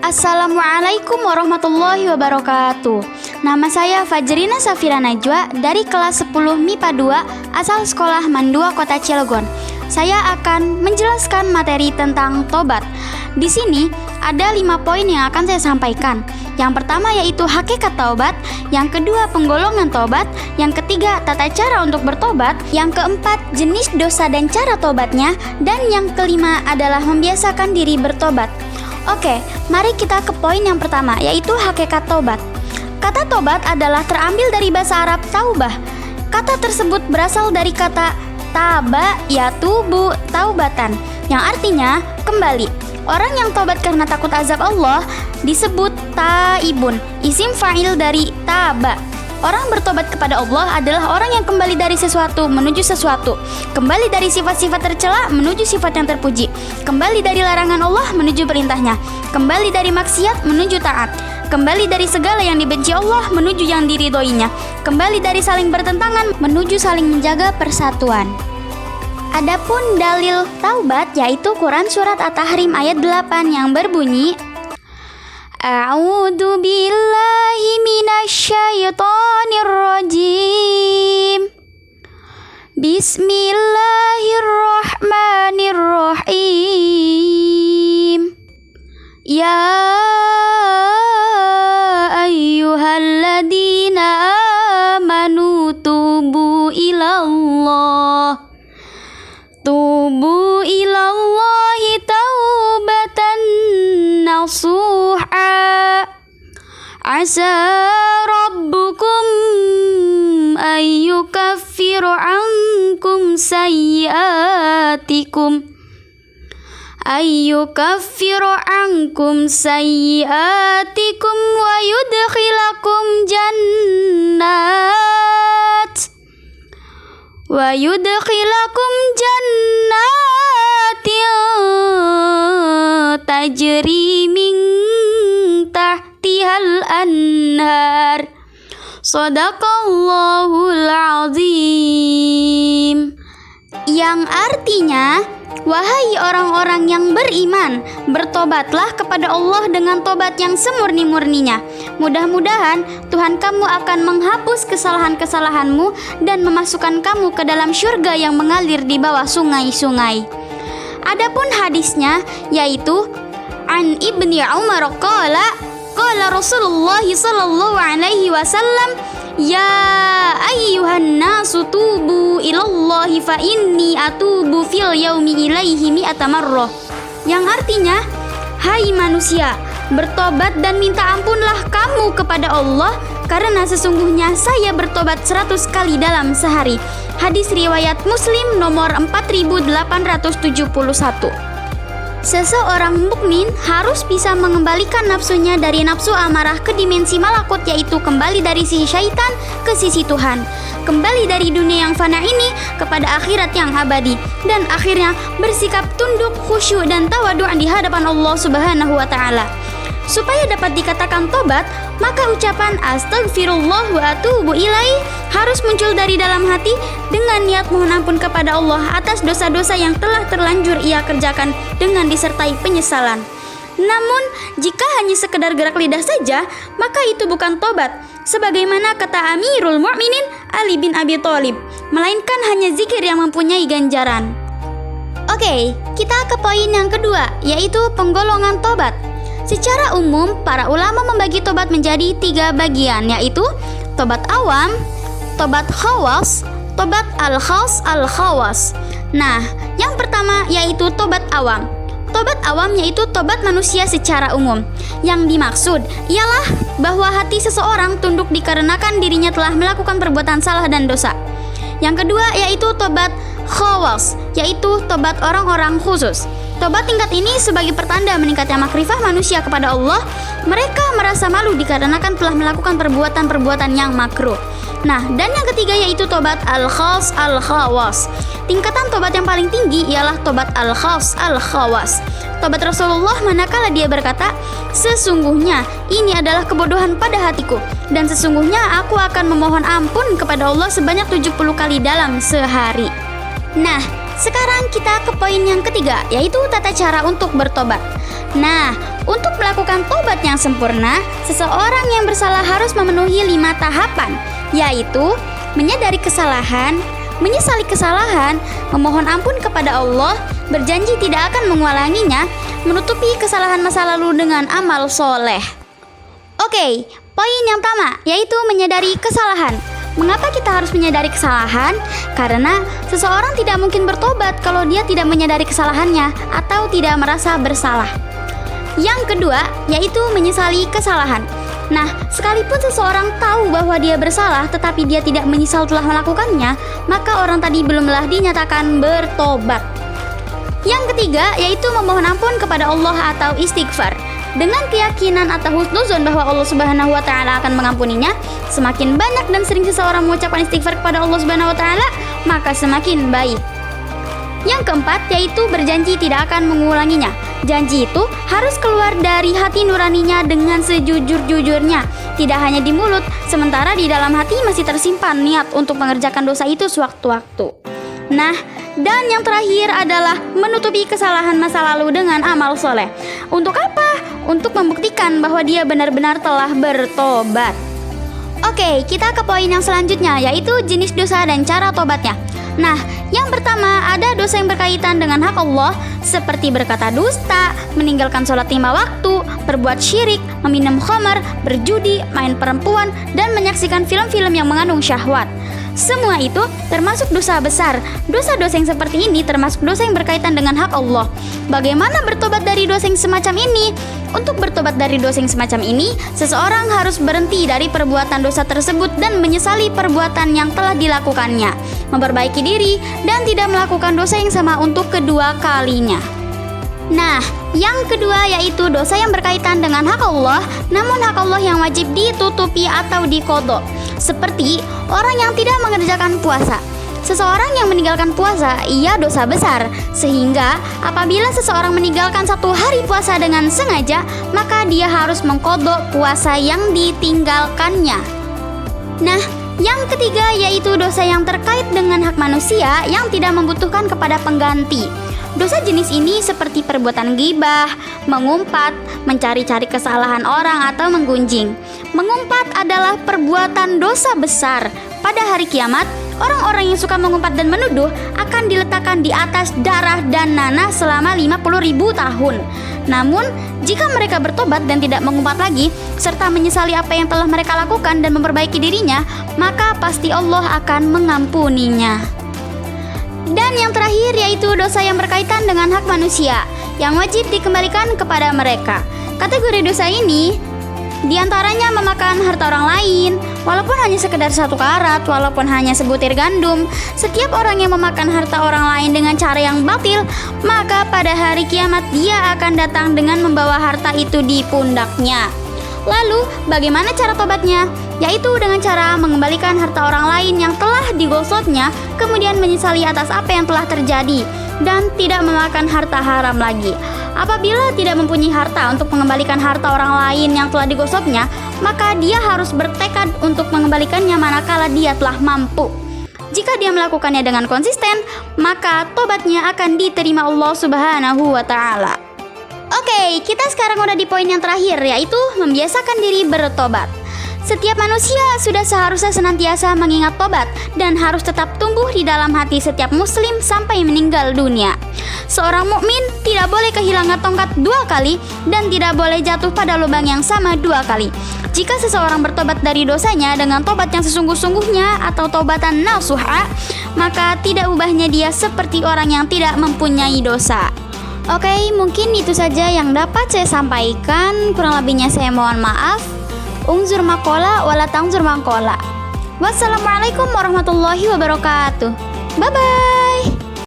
Assalamualaikum warahmatullahi wabarakatuh. Nama saya Fajrina Safira Najwa dari kelas 10 MIPA 2 asal sekolah Mandua Kota Cilegon. Saya akan menjelaskan materi tentang tobat. Di sini ada 5 poin yang akan saya sampaikan. Yang pertama yaitu hakikat taubat, yang kedua penggolongan taubat, yang ketiga tata cara untuk bertobat, yang keempat jenis dosa dan cara tobatnya, dan yang kelima adalah membiasakan diri bertobat. Oke, mari kita ke poin yang pertama, yaitu hakikat taubat. Kata taubat adalah terambil dari bahasa Arab taubah. Kata tersebut berasal dari kata taba yatubu taubatan, yang artinya kembali. Orang yang taubat karena takut azab Allah disebut taibun, isim fa'il dari taba. Orang bertobat kepada Allah adalah orang yang kembali dari sesuatu menuju sesuatu, kembali dari sifat-sifat tercela menuju sifat yang terpuji, kembali dari larangan Allah menuju perintahnya, kembali dari maksiat menuju taat, kembali dari segala yang dibenci Allah menuju yang diridhoinya, kembali dari saling bertentangan menuju saling menjaga persatuan. Adapun dalil taubat yaitu Quran surat At-Tahrim ayat 8 yang berbunyi, A'udzu billahi minasyaitonir rajim. Bismillahirrahmanirrahim. Ya ayyuhalladzina amanu tubu ilallah. Tubu ilallahi taubatan nasuha. Asa rabbukum ayyukaffiru ankum sayyiatikum wa yudkhilakum jannatin tajri min tahtihal anhar. Shadaqallahul azim. Yang artinya, wahai orang-orang yang beriman, bertobatlah kepada Allah dengan tobat yang semurni-murninya. Mudah-mudahan Tuhan kamu akan menghapus kesalahan-kesalahanmu dan memasukkan kamu ke dalam syurga yang mengalir di bawah sungai-sungai. Adapun hadisnya yaitu An Ibni Umar qala Rasulullah sallallahu alaihi wasallam, ya ayyuhan nasu tubu ilallahi fa inni atubu fil yaumi ilaihi mi'ata marrah. Yang artinya, hai manusia, bertobat dan minta ampunlah kamu kepada Allah, karena sesungguhnya saya bertobat 100 kali dalam sehari. Hadis riwayat Muslim nomor 4871. Seseorang mukmin harus bisa mengembalikan nafsunya dari nafsu amarah ke dimensi malakut, yaitu kembali dari sisi syaitan ke sisi Tuhan, kembali dari dunia yang fana ini kepada akhirat yang abadi, dan akhirnya bersikap tunduk, khusyuk dan tawadhu di hadapan Allah Subhanahu wa taala. Supaya dapat dikatakan tobat, maka ucapan astagfirullah wa atubu ilaih harus muncul dari dalam hati dengan niat mohon ampun kepada Allah atas dosa-dosa yang telah terlanjur ia kerjakan dengan disertai penyesalan. Namun, jika hanya sekedar gerak lidah saja, maka itu bukan tobat, sebagaimana kata Amirul Mukminin Ali bin Abi Thalib, melainkan hanya zikir yang mempunyai ganjaran. Oke, kita ke poin yang kedua, yaitu penggolongan tobat. Secara umum, para ulama membagi tobat menjadi 3 bagian, yaitu tobat awam, tobat khawas, tobat al-khas, al-khawas. Nah, yang pertama yaitu tobat awam. Tobat awam yaitu tobat manusia secara umum. Yang dimaksud ialah bahwa hati seseorang tunduk dikarenakan dirinya telah melakukan perbuatan salah dan dosa. Yang kedua yaitu tobat khawas, yaitu tobat orang-orang khusus. Tobat tingkat ini sebagai pertanda meningkatnya makrifah manusia kepada Allah. Mereka merasa malu dikarenakan telah melakukan perbuatan-perbuatan yang makruh. Nah, dan yang ketiga yaitu tobat al-khas al-khawas. Tingkatan tobat yang paling tinggi ialah tobat al-khas al-khawas. Tobat Rasulullah manakala dia berkata, sesungguhnya ini adalah kebodohan pada hatiku, dan sesungguhnya aku akan memohon ampun kepada Allah sebanyak 70 kali dalam sehari. Nah, Sekarang kita ke poin yang ketiga, yaitu tata cara untuk bertobat. Nah, untuk melakukan tobat yang sempurna, seseorang yang bersalah harus memenuhi 5 tahapan, yaitu menyadari kesalahan, menyesali kesalahan, memohon ampun kepada Allah, berjanji tidak akan mengulanginya, menutupi kesalahan masa lalu dengan amal soleh. Oke, poin yang pertama yaitu menyadari kesalahan. Mengapa kita harus menyadari kesalahan? Karena seseorang tidak mungkin bertobat kalau dia tidak menyadari kesalahannya atau tidak merasa bersalah. Yang kedua yaitu menyesali kesalahan. Nah, sekalipun seseorang tahu bahwa dia bersalah tetapi dia tidak menyesal telah melakukannya, maka orang tadi belumlah dinyatakan bertobat. Yang ketiga yaitu memohon ampun kepada Allah atau istighfar. Dengan keyakinan atau husnuzon bahwa Allah Subhanahu wa taala akan mengampuninya, semakin banyak dan sering seseorang mengucapkan istighfar kepada Allah Subhanahu wa taala, maka semakin baik. Yang keempat yaitu berjanji tidak akan mengulanginya. Janji itu harus keluar dari hati nuraninya dengan sejujur-jujurnya, tidak hanya di mulut, sementara di dalam hati masih tersimpan niat untuk mengerjakan dosa itu sewaktu-waktu. Nah, dan yang terakhir adalah menutupi kesalahan masa lalu dengan amal soleh. Untuk apa? Untuk membuktikan bahwa dia benar-benar telah bertobat. Oke, kita ke poin yang selanjutnya, yaitu jenis dosa dan cara tobatnya. Nah, yang pertama ada dosa yang berkaitan dengan hak Allah, seperti berkata dusta, meninggalkan sholat 5 waktu, berbuat syirik, meminum khamar, berjudi, main perempuan, dan menyaksikan film-film yang mengandung syahwat. Semua itu termasuk dosa besar. Dosa-dosa yang seperti ini termasuk dosa yang berkaitan dengan hak Allah. Bagaimana bertobat dari dosa yang semacam ini? Untuk bertobat dari dosa yang semacam ini, seseorang harus berhenti dari perbuatan dosa tersebut dan menyesali perbuatan yang telah dilakukannya, memperbaiki diri, dan tidak melakukan dosa yang sama untuk kedua kalinya. Nah, yang kedua yaitu dosa yang berkaitan dengan hak Allah, namun hak Allah yang wajib ditutupi atau diqodho. Seperti orang yang tidak mengerjakan puasa. Seseorang yang meninggalkan puasa, ia dosa besar. Sehingga apabila seseorang meninggalkan 1 hari puasa dengan sengaja, maka dia harus mengqodho puasa yang ditinggalkannya. Nah, yang ketiga yaitu dosa yang terkait dengan hak manusia yang tidak membutuhkan kepada pengganti. Dosa jenis ini seperti perbuatan ghibah, mengumpat, mencari-cari kesalahan orang atau menggunjing. Mengumpat adalah perbuatan dosa besar. Pada hari kiamat, orang-orang yang suka mengumpat dan menuduh akan diletakkan di atas darah dan nanah selama 50.000 tahun. Namun, jika mereka bertobat dan tidak mengumpat lagi, serta menyesali apa yang telah mereka lakukan dan memperbaiki dirinya, maka pasti Allah akan mengampuninya. Dan yang terakhir yaitu dosa yang berkaitan dengan hak manusia yang wajib dikembalikan kepada mereka. Kategori dosa ini diantaranya memakan harta orang lain, walaupun hanya sekedar 1 karat, walaupun hanya sebutir gandum. Setiap orang yang memakan harta orang lain dengan cara yang batil, maka pada hari kiamat dia akan datang dengan membawa harta itu di pundaknya. Lalu, bagaimana cara tobatnya? Yaitu dengan cara mengembalikan harta orang lain yang telah digosoknya, kemudian menyesali atas apa yang telah terjadi, dan tidak memakan harta haram lagi. Apabila tidak mempunyai harta untuk mengembalikan harta orang lain yang telah digosoknya, maka dia harus bertekad untuk mengembalikannya manakala dia telah mampu. Jika dia melakukannya dengan konsisten, maka tobatnya akan diterima Allah Subhanahu wa ta'ala. Oke, kita sekarang udah di poin yang terakhir, yaitu membiasakan diri bertobat. Setiap manusia sudah seharusnya senantiasa mengingat tobat dan harus tetap tumbuh di dalam hati setiap muslim sampai meninggal dunia. Seorang mukmin tidak boleh kehilangan tongkat 2 kali dan tidak boleh jatuh pada lubang yang sama 2 kali. Jika seseorang bertobat dari dosanya dengan tobat yang sesungguh-sungguhnya atau tobatan nasuha, maka tidak ubahnya dia seperti orang yang tidak mempunyai dosa. Oke, mungkin itu saja yang dapat saya sampaikan. Kurang lebihnya saya mohon maaf. Ungzur makola wala tangzur mangkola. Wassalamualaikum warahmatullahi wabarakatuh. Bye-bye.